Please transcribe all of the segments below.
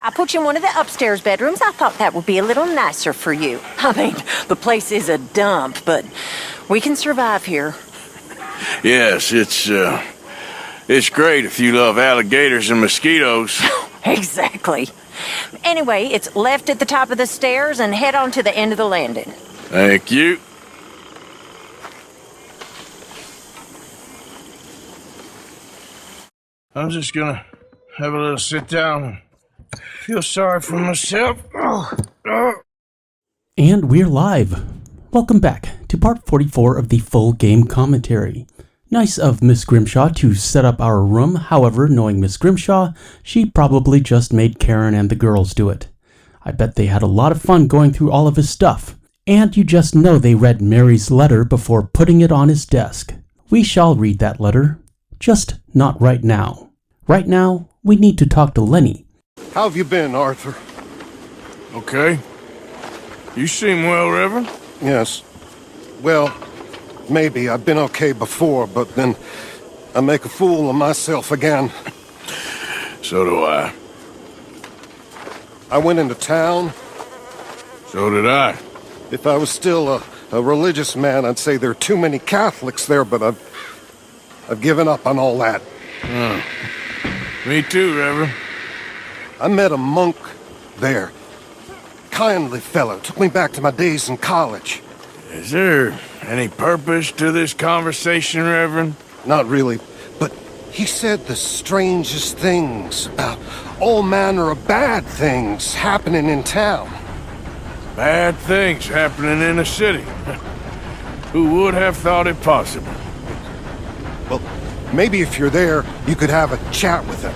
I put you in one of the upstairs bedrooms. I thought that would be a little nicer for you. I mean, the place is a dump, but we can survive here. Yes, it's great if you love alligators and mosquitoes. Exactly. Anyway, it's left at the top of the stairs and head on to the end of the landing. Thank you. I'm just gonna have a little sit down and feel sorry for myself. And we're live. Welcome back to part 44 of the full game commentary. Nice of Miss Grimshaw to set up our room. However, knowing Miss Grimshaw, she probably just made Karen and the girls do it. I bet they had a lot of fun going through all of his stuff. And you just know they read Mary's letter before putting it on his desk. We shall read that letter, just not right now. Right now, we need to talk to Lenny. How have you been, Arthur? Okay. You seem well, Reverend. Yes. Well, maybe. I've been okay before, but then I make a fool of myself again. So do I. I went into town. So did I. If I was still a religious man, I'd say there are too many Catholics there, but I've given up on all that. Me too, Reverend. I met a monk there. Kindly fellow. Took me back to my days in college. Is there any purpose to this conversation, Reverend? Not really, but he said the strangest things about all manner of bad things happening in town. Bad things happening in a city. Who would have thought it possible? Well, maybe if you're there, you could have a chat with him.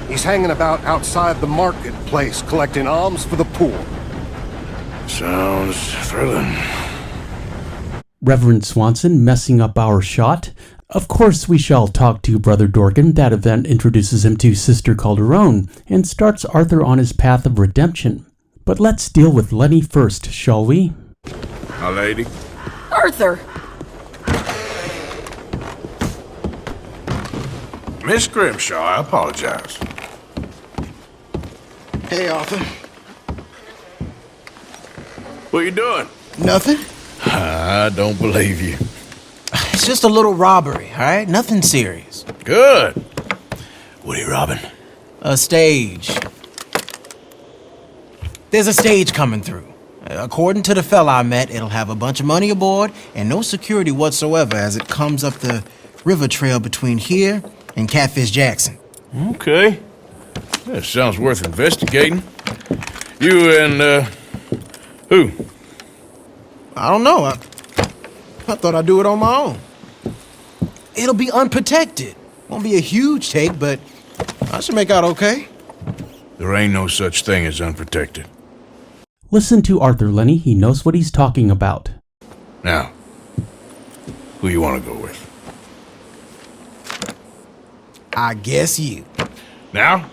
He's hanging about outside the marketplace collecting alms for the poor. Sounds thrilling. Reverend Swanson messing up our shot. Of course we shall talk to Brother Dorgan. That event introduces him to Sister Calderon and starts Arthur on his path of redemption. But let's deal with Lenny first, shall we? My lady. Arthur! Miss Grimshaw, I apologize. Hey, Arthur. What you doing? Nothing. I don't believe you. It's just a little robbery, all right? Nothing serious. Good. What are you robbing? A stage. There's a stage coming through. According to the fella I met, it'll have a bunch of money aboard and no security whatsoever as it comes up the river trail between here and Catfish Jackson. Okay. That sounds worth investigating. You and, who? I don't know. I thought I'd do it on my own. It'll be unprotected. Won't be a huge take, but I should make out okay. There ain't no such thing as unprotected. Listen to Arthur, Lenny. He knows what he's talking about. Now, who you want to go with? I guess you. Now?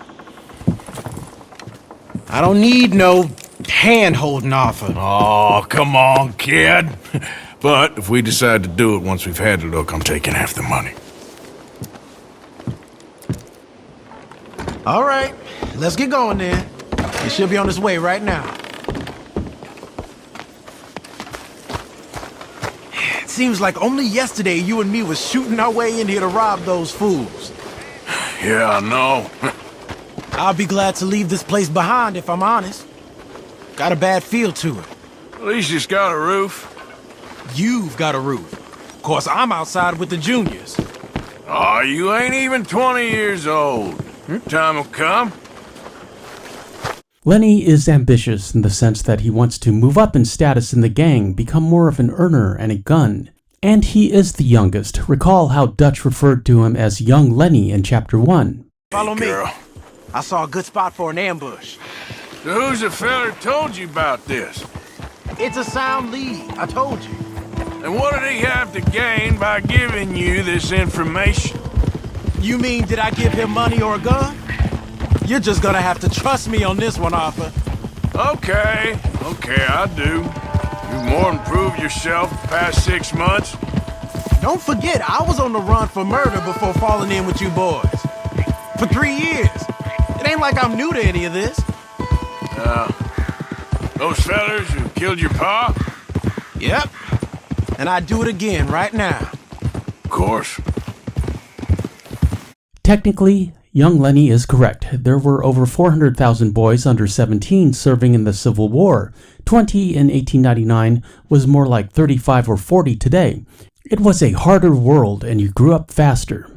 I don't need no hand-holding offer. Oh, come on, kid. But if we decide to do it once we've had a look, I'm taking half the money. All right, let's get going then. It should be on its way right now. It seems like only yesterday you and me was shooting our way in here to rob those fools. Yeah, I know. I'll be glad to leave this place behind if I'm honest. Got a bad feel to it. At least it's got a roof. You've got a roof. Of course, I'm outside with the juniors. Oh, you ain't even 20 years old. Your time will come. Lenny is ambitious in the sense that he wants to move up in status in the gang, become more of an earner and a gun. And he is the youngest. Recall how Dutch referred to him as young Lenny in Chapter 1. Follow me. Girl. I saw a good spot for an ambush. So who's the feller told you about this? It's a sound lead, I told you. And what did he have to gain by giving you this information? You mean, did I give him money or a gun? You're just gonna have to trust me on this one, Arthur. Okay, I do. You've more improved yourself the past 6 months. Don't forget, I was on the run for murder before falling in with you boys. For 3 years. It ain't like I'm new to any of this. Those fellers who killed your pa? Yep. And I'd do it again right now. Of course. Technically, young Lenny is correct. There were over 400,000 boys under 17 serving in the Civil War. 20 in 1899 was more like 35 or 40 today. It was a harder world and you grew up faster.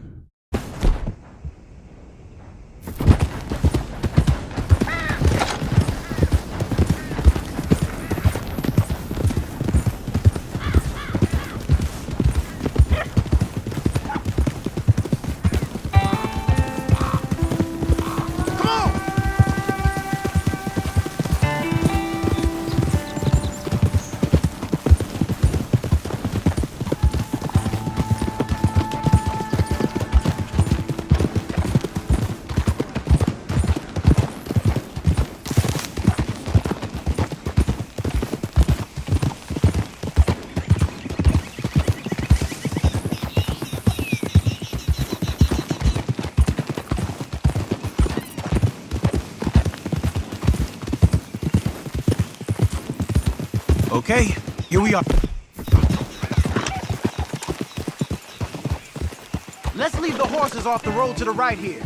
Okay, here we are. Let's leave the horses off the road to the right here.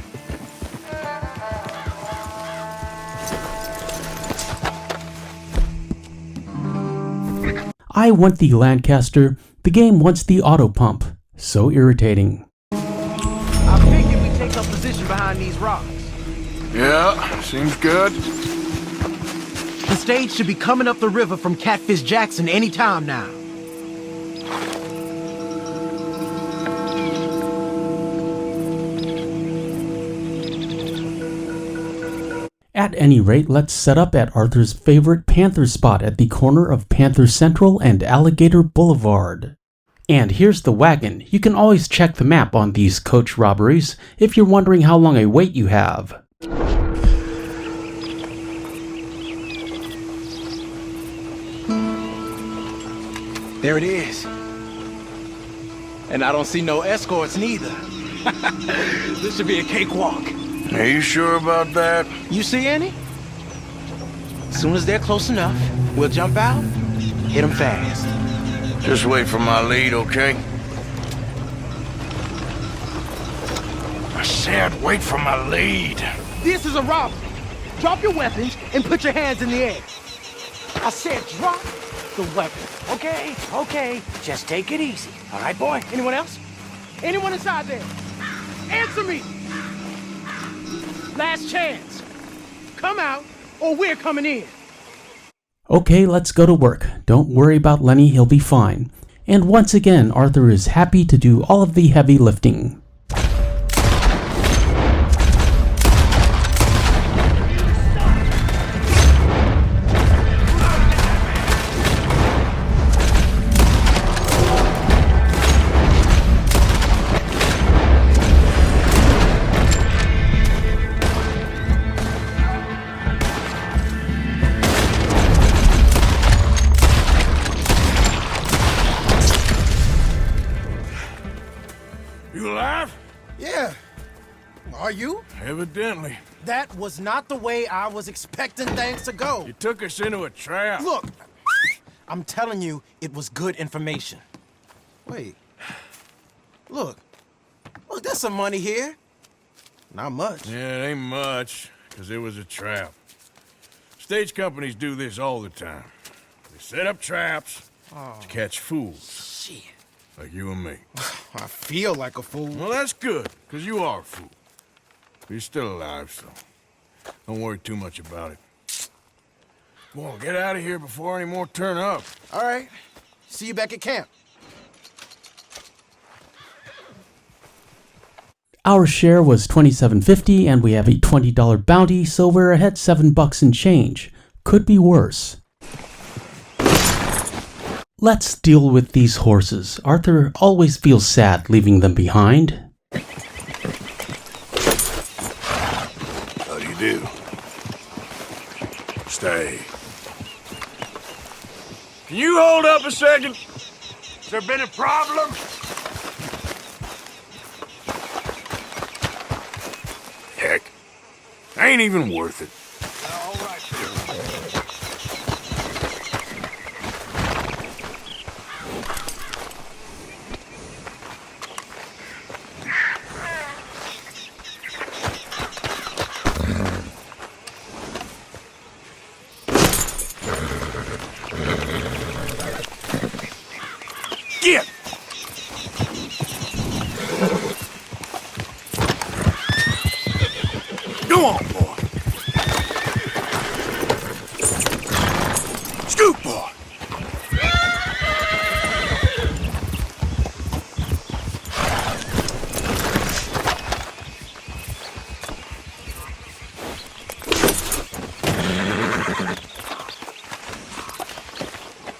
I want the Lancaster. The game wants the auto pump. So irritating. I figured we take up position behind these rocks. Yeah, seems good. The stage should be coming up the river from Catfish Jackson any time now. At any rate, let's set up at Arthur's favorite Panther spot at the corner of Panther Central and Alligator Boulevard. And here's the wagon. You can always check the map on these coach robberies if you're wondering how long a wait you have. There it is. And I don't see no escorts neither. This should be a cakewalk. Are you sure about that? You see any? As soon as they're close enough, we'll jump out, hit them fast. Just wait for my lead, okay? I said wait for my lead. This is a robbery. Drop your weapons and put your hands in the air. I said drop the weapon. Okay, okay. Just take it easy. All right, boy? Anyone else? Anyone inside there? Answer me! Last chance. Come out, or we're coming in. Okay, let's go to work. Don't worry about Lenny, he'll be fine. And once again, Arthur is happy to do all of the heavy lifting. You alive? Yeah. Are you? Evidently. That was not the way I was expecting things to go. You took us into a trap. Look, I'm telling you, it was good information. Wait. Look, there's some money here. Not much. Yeah, it ain't much, because it was a trap. Stage companies do this all the time. They set up traps to catch fools. Shit. Like you and me. I feel like a fool. Well, that's good, because you are a fool. But you're still alive, so don't worry too much about it. Come on, get out of here before any more turn up. All right. See you back at camp. Our share was $27.50 and we have a $20 bounty, so we're ahead $7 and change. Could be worse. Let's deal with these horses. Arthur always feels sad leaving them behind. How do you do? Stay. Can you hold up a second? Has there been a problem? Heck, ain't even worth it. All right,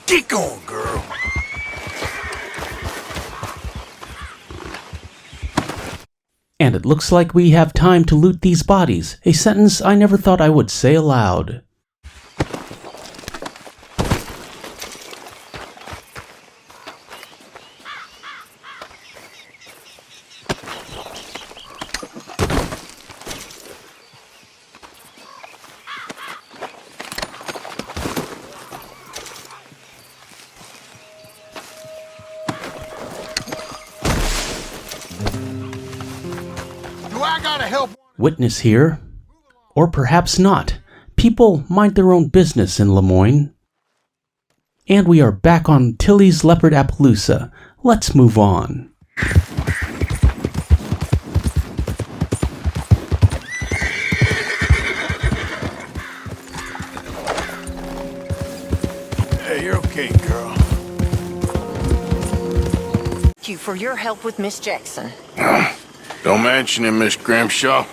Get going, girl. And it looks like we have time to loot these bodies, a sentence I never thought I would say aloud. Do I gotta help? Witness here. Or perhaps not. People mind their own business in Lemoyne. And we are back on Tilly's Leopard Appaloosa. Let's move on. Hey, you're okay, girl. Thank you for your help with Miss Jackson. Don't mention it, Miss Grimshaw.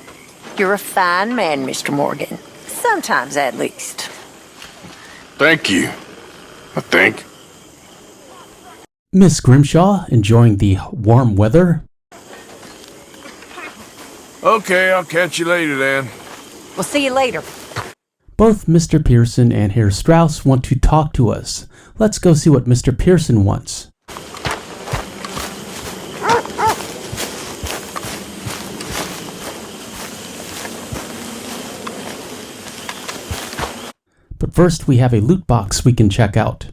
You're a fine man, Mr. Morgan. Sometimes, at least. Thank you. I think. Miss Grimshaw enjoying the warm weather. Okay, I'll catch you later then. We'll see you later. Both Mr. Pearson and Herr Strauss want to talk to us. Let's go see what Mr. Pearson wants. But first, we have a loot box we can check out.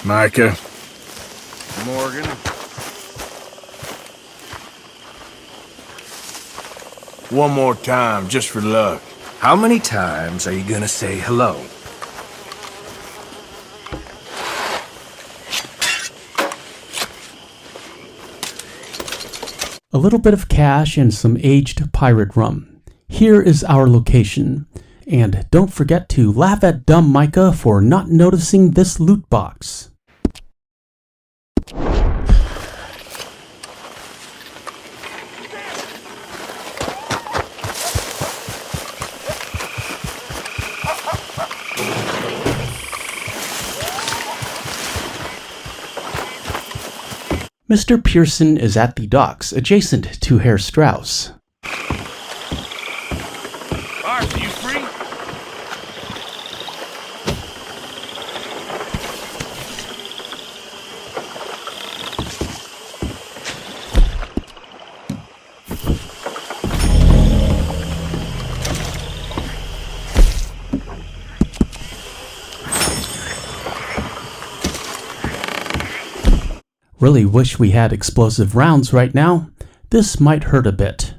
Micah. Morgan. One more time, just for luck. How many times are you gonna say hello? A little bit of cash and some aged pirate rum. Here is our location. And don't forget to laugh at dumb Micah for not noticing this loot box. Mr. Pearson is at the docks, adjacent to Herr Strauss. Arthur, you free? Really wish we had explosive rounds right now. This might hurt a bit.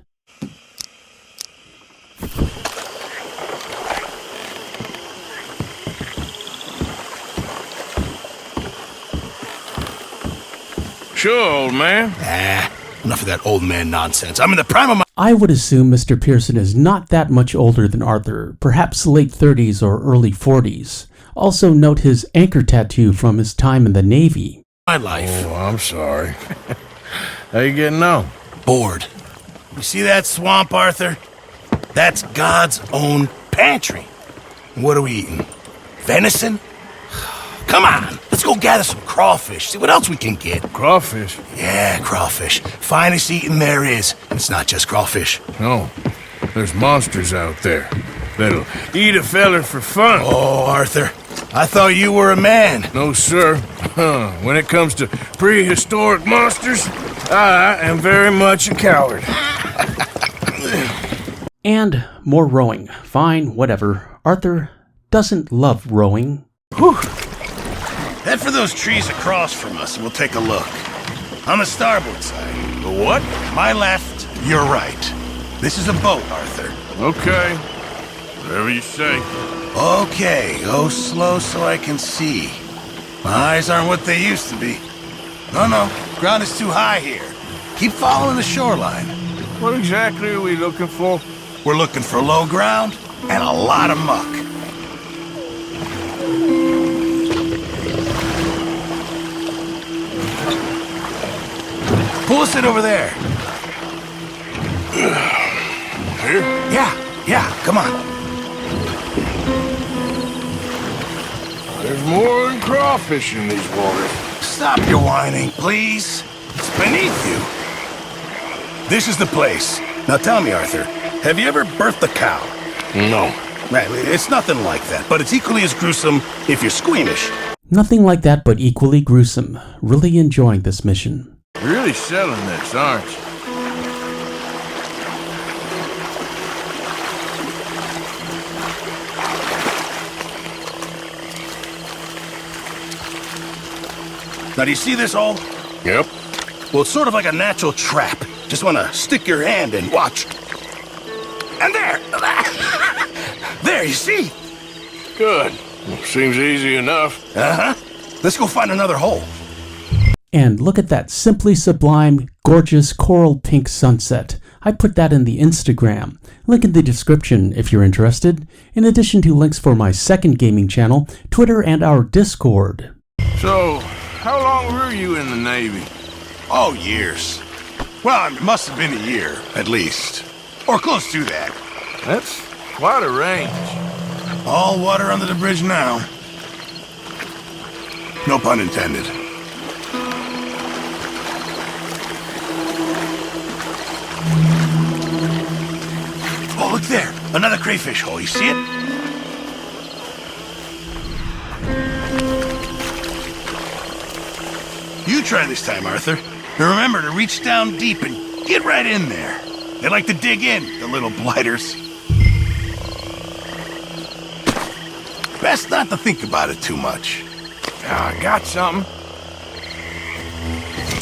Sure, old man. Enough of that old man nonsense. I'm in the prime of my... I would assume Mr. Pearson is not that much older than Arthur, perhaps late 30s or early 40s. Also note his anchor tattoo from his time in the Navy. my life. Oh, I'm sorry. How you getting on? Bored. You see that swamp, Arthur? That's God's own pantry. What are we eating? Venison? Come on, let's go gather some crawfish, see what else we can get. Crawfish? Yeah, crawfish. Finest eating there is. And it's not just crawfish. No. There's monsters out there that'll eat a feller for fun. Oh, Arthur, I thought you were a man. No, sir. When it comes to prehistoric monsters, I am very much a coward. And more rowing. Fine, whatever. Arthur doesn't love rowing. Whew. Head for those trees across from us and we'll take a look. On the starboard side. The what? My left, your right. This is a boat, Arthur. Okay. Whatever you say. Okay, go slow so I can see. My eyes aren't what they used to be. No, ground is too high here. Keep following the shoreline. What exactly are we looking for? We're looking for low ground and a lot of muck. Pull us in over there. Here? Yeah. Come on. There's more than crawfish in these waters. Stop your whining, please. It's beneath you. This is the place. Now tell me, Arthur, have you ever birthed a cow? No. Right, it's nothing like that, but it's equally as gruesome if you're squeamish. Nothing like that, but equally gruesome. Really enjoying this mission. You're really selling this, aren't you? Now, do you see this hole? Yep. Well, it's sort of like a natural trap. Just want to stick your hand and watch. And there! There, you see? Good. Well, seems easy enough. Uh-huh. Let's go find another hole. And look at that simply sublime, gorgeous coral pink sunset. I put that in the Instagram. Link in the description if you're interested, in addition to links for my second gaming channel, Twitter, and our Discord. So, how long were you in the Navy? Oh, years. Well, it must have been a year, at least. Or close to that. That's quite a range. All water under the bridge now. No pun intended. Oh, look there. Another crayfish hole. You see it? You try this time, Arthur. And remember to reach down deep and get right in there. They like to dig in, the little blighters. Best not to think about it too much. I got something.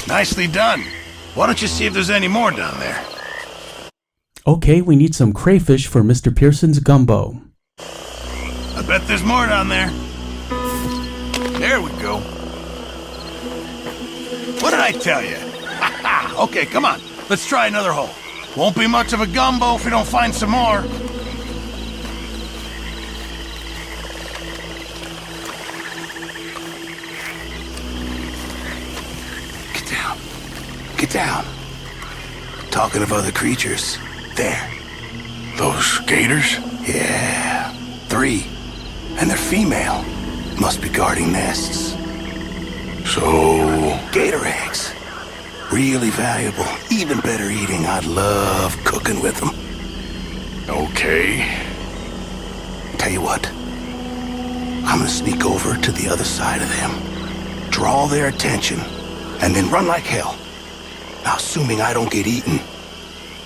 Nicely done. Why don't you see if there's any more down there? Okay, we need some crayfish for Mr. Pearson's gumbo. I bet there's more down there. There we go. What did I tell you? Okay, come on. Let's try another hole. Won't be much of a gumbo if we don't find some more. Get down. Get down. Talking of other creatures. There. Those gators? Yeah. 3. And they're female. Must be guarding nests. So... Gator eggs. Really valuable. Even better eating. I'd love cooking with them. Okay. Tell you what. I'm gonna sneak over to the other side of them. Draw their attention. And then run like hell. Now, assuming I don't get eaten,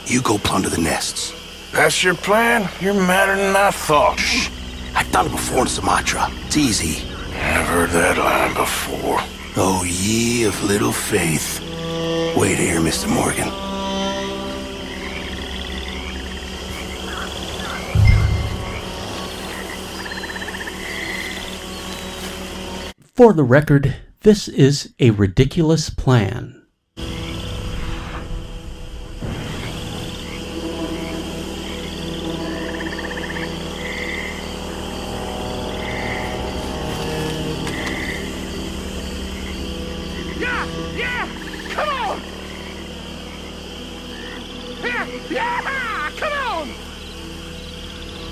you go plunder the nests. That's your plan? You're madder than I thought. Shh. I've done it before in Sumatra. It's easy. I've heard that line before. Oh, ye of little faith. Wait here, Mr. Morgan. For the record, this is a ridiculous plan. Yeah! Come on! Yeah! Come on!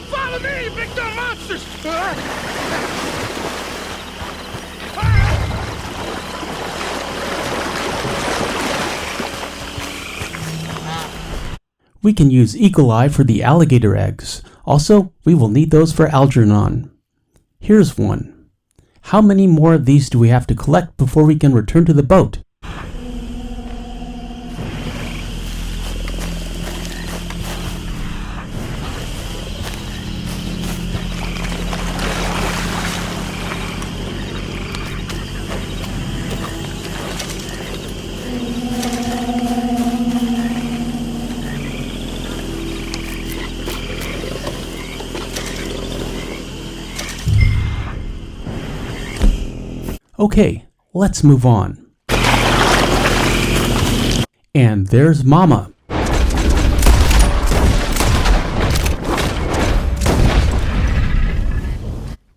Follow me, big dumb monsters! We can use Eagle Eye for the alligator eggs. Also, we will need those for Algernon. Here's one. How many more of these do we have to collect before we can return to the boat? Okay, let's move on. And there's Mama.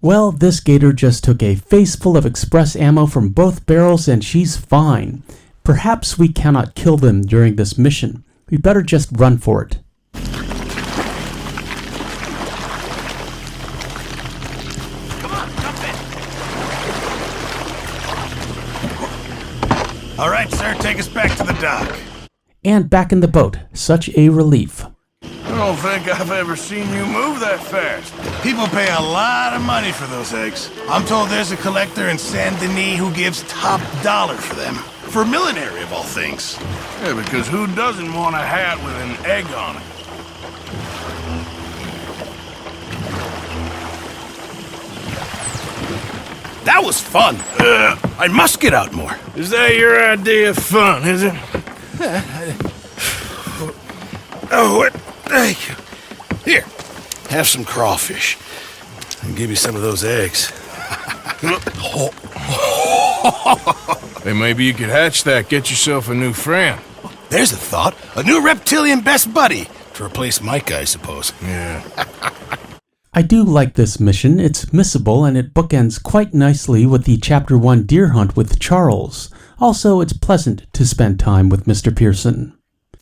Well, this gator just took a face full of express ammo from both barrels and she's fine. Perhaps we cannot kill them during this mission. We better just run for it. right, sir. Take us back to the dock. And back in the boat. Such a relief. I don't think I've ever seen you move that fast. People pay a lot of money for those eggs. I'm told there's a collector in Saint Denis who gives top dollar for them. For millinery, of all things. Yeah, because who doesn't want a hat with an egg on it? That was fun. I must get out more. Is that your idea of fun, is it? Oh, what? Thank you. Here, have some crawfish. And give me some of those eggs. Hey, maybe you could hatch that, get yourself a new friend. There's a thought. A new reptilian best buddy. To replace Micah, I suppose. Yeah. I do like this mission. It's missable and it bookends quite nicely with the Chapter 1 deer hunt with Charles. Also, it's pleasant to spend time with Mr. Pearson.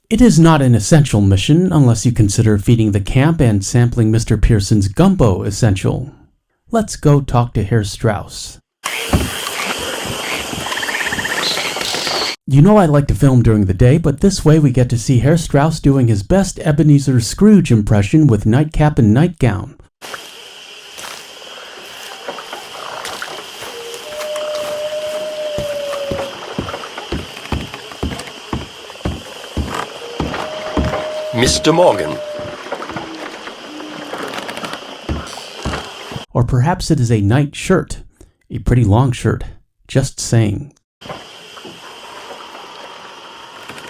It is not an essential mission unless you consider feeding the camp and sampling Mr. Pearson's gumbo essential. Let's go talk to Herr Strauss. You know I like to film during the day, but this way we get to see Herr Strauss doing his best Ebenezer Scrooge impression with nightcap and nightgown. Mr. Morgan. Or perhaps it is a night shirt. A pretty long shirt. Just saying.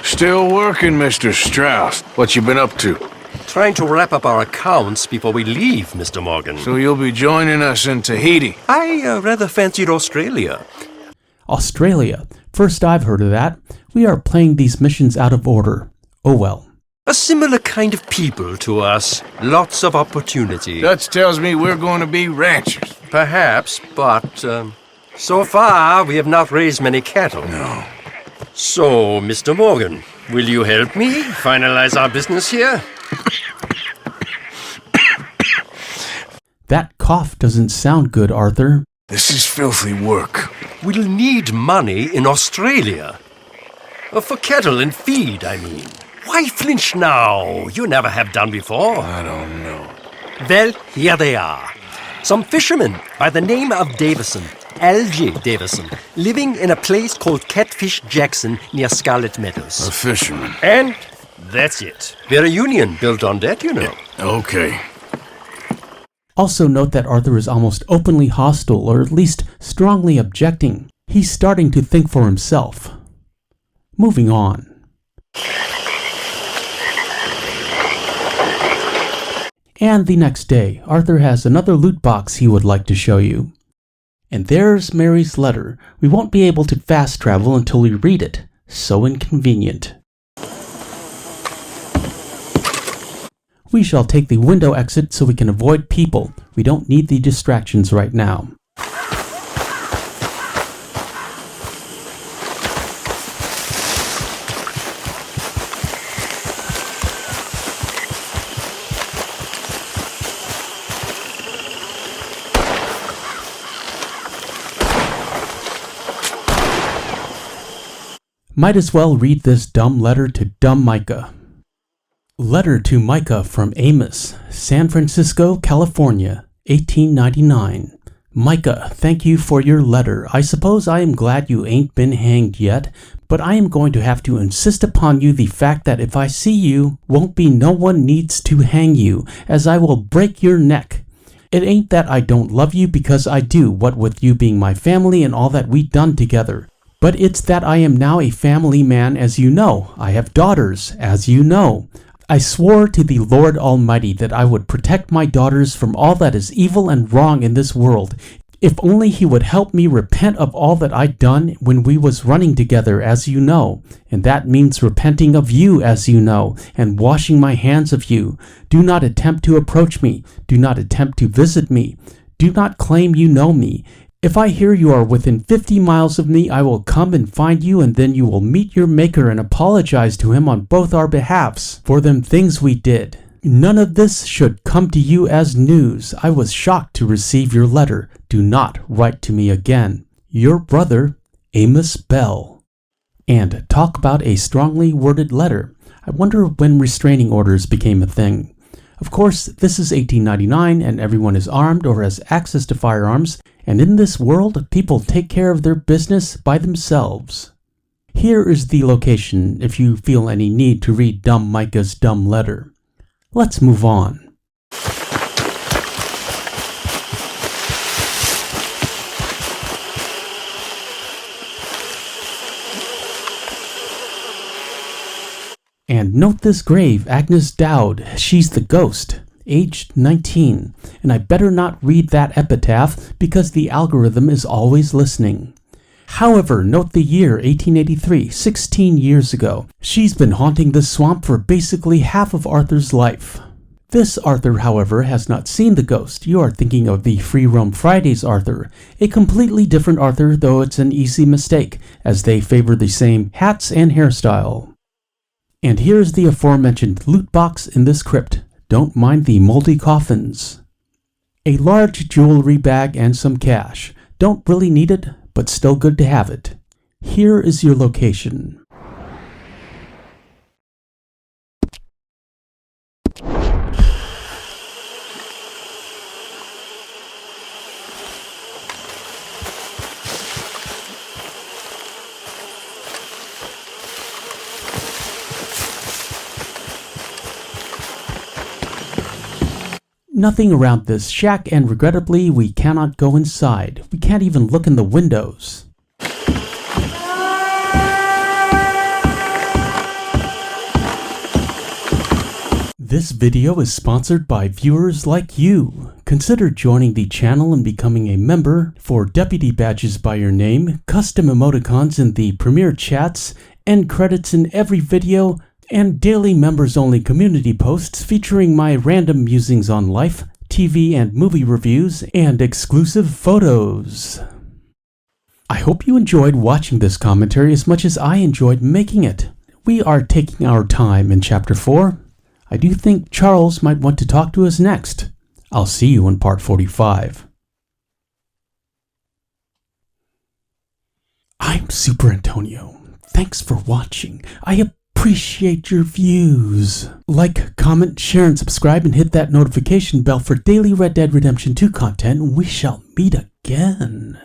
Still working, Mr. Strauss. What you been up to? Trying to wrap up our accounts before we leave, Mr. Morgan. So you'll be joining us in Tahiti? I rather fancied Australia. Australia. First I've heard of that. We are playing these missions out of order. Oh well. A similar kind of people to us. Lots of opportunity. That tells me we're going to be ranchers. Perhaps, but so far we have not raised many cattle. No. So, Mr. Morgan, will you help me finalize our business here? That cough doesn't sound good, Arthur. This is filthy work. We'll need money in Australia. For cattle and feed, I mean. Why flinch now? You never have done before. I don't know. Well, here they are. Some fishermen by the name of Davison, L.J. Davison, living in a place called Catfish Jackson near Scarlet Meadows. A fisherman. And that's it. We're a union built on that, you know. Okay. Also note that Arthur is almost openly hostile, or at least strongly objecting. He's starting to think for himself. Moving on. And the next day, Arthur has another loot box he would like to show you. And there's Mary's letter. We won't be able to fast travel until we read it. So inconvenient. We shall take the window exit so we can avoid people. We don't need the distractions right now. Might as well read this dumb letter to dumb Micah. Letter to Micah from Amos, San Francisco, California, 1899. Micah, thank you for your letter. I suppose I am glad you ain't been hanged yet, but I am going to have to insist upon you the fact that if I see you, won't be no one needs to hang you, as I will break your neck. It ain't that I don't love you, because I do, what with you being my family and all that we done together. But it's that I am now a family man, as you know. I have daughters, as you know. I swore to the Lord Almighty that I would protect my daughters from all that is evil and wrong in this world, if only He would help me repent of all that I'd done when we was running together, as you know. And that means repenting of you, as you know, and washing my hands of you. Do not attempt to approach me. Do not attempt to visit me. Do not claim you know me. If I hear you are within 50 miles of me, I will come and find you, and then you will meet your Maker and apologize to Him on both our behalfs for them things we did. None of this should come to you as news. I was shocked to receive your letter. Do not write to me again. Your brother, Amos Bell. And talk about a strongly worded letter. I wonder when restraining orders became a thing. Of course, this is 1899 and everyone is armed or has access to firearms, and in this world, people take care of their business by themselves. Here is the location if you feel any need to read Dumb Micah's dumb letter. Let's move on. And note this grave, Agnes Dowd, she's the ghost, aged 19, and I better not read that epitaph because the algorithm is always listening. However, note the year 1883, 16 years ago. She's been haunting this swamp for basically half of Arthur's life. This Arthur, however, has not seen the ghost. You are thinking of the Free Roam Fridays Arthur, a completely different Arthur, though it's an easy mistake, as they favor the same hats and hairstyle. And here's the aforementioned loot box in this crypt. Don't mind the moldy coffins. A large jewelry bag and some cash. Don't really need it, but still good to have it. Here is your location. Nothing around this shack, and regrettably, we cannot go inside. We can't even look in the windows. This video is sponsored by viewers like you. Consider joining the channel and becoming a member for deputy badges by your name, custom emoticons in the premiere chats, end credits in every video, and daily members-only community posts featuring my random musings on life, TV and movie reviews, and exclusive photos. I hope you enjoyed watching this commentary as much as I enjoyed making it. We are taking our time in Chapter 4. I do think Charles might want to talk to us next. I'll see you in Part 45. I'm Superantonio. Thanks for watching. I appreciate your views. Like, comment, share, and subscribe, and hit that notification bell for daily Red Dead Redemption 2 content, and we shall meet again.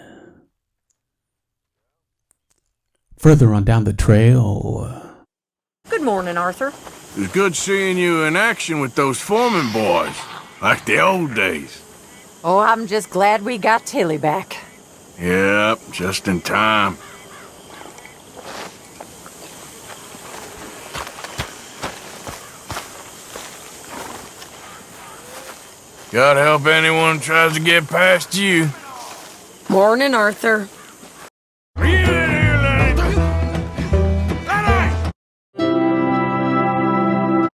Further on down the trail. Good morning, Arthur. It's good seeing you in action with those foreman boys, like the old days. Oh, I'm just glad we got Tilly back. Yep, just in time. God help anyone who tries to get past you. Morning, Arthur.